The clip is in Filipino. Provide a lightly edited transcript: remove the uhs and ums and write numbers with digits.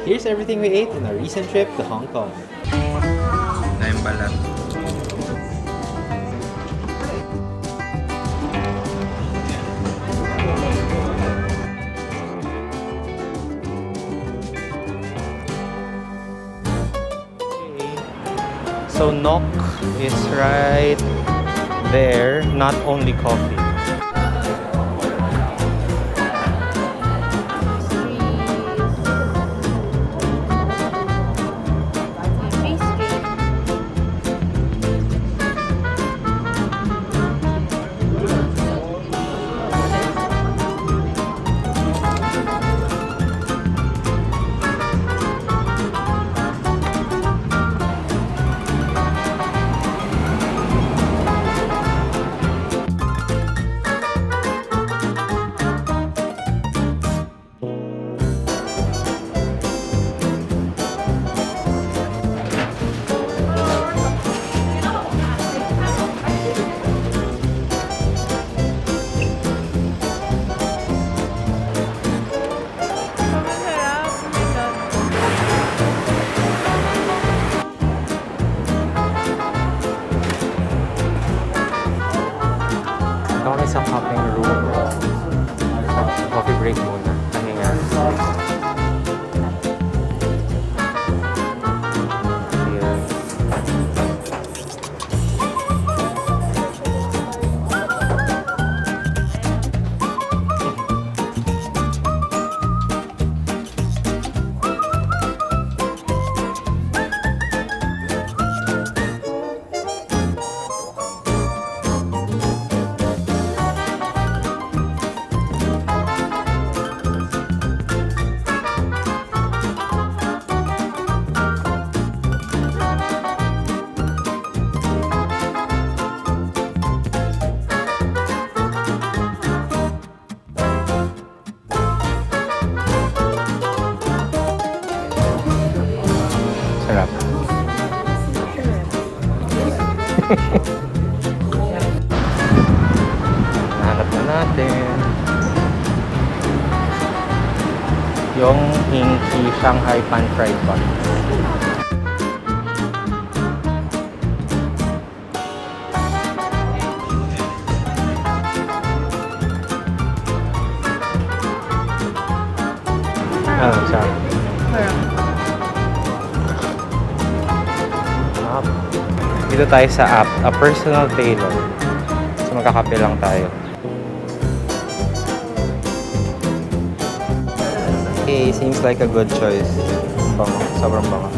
Here's everything we ate on our recent trip to Hong Kong. Naimbalat. So Nok is right there, not only coffee. Sa coffee room. Coffee break muna. Pahinga. Ayan. Sarap. Hanap na natin yung Hinky Shanghai Pan Fried Bun. Sarap. Dito tayo sa app, a personal tailor. So magkakape lang tayo. Okay, seems like a good choice. Bango, sobrang bango.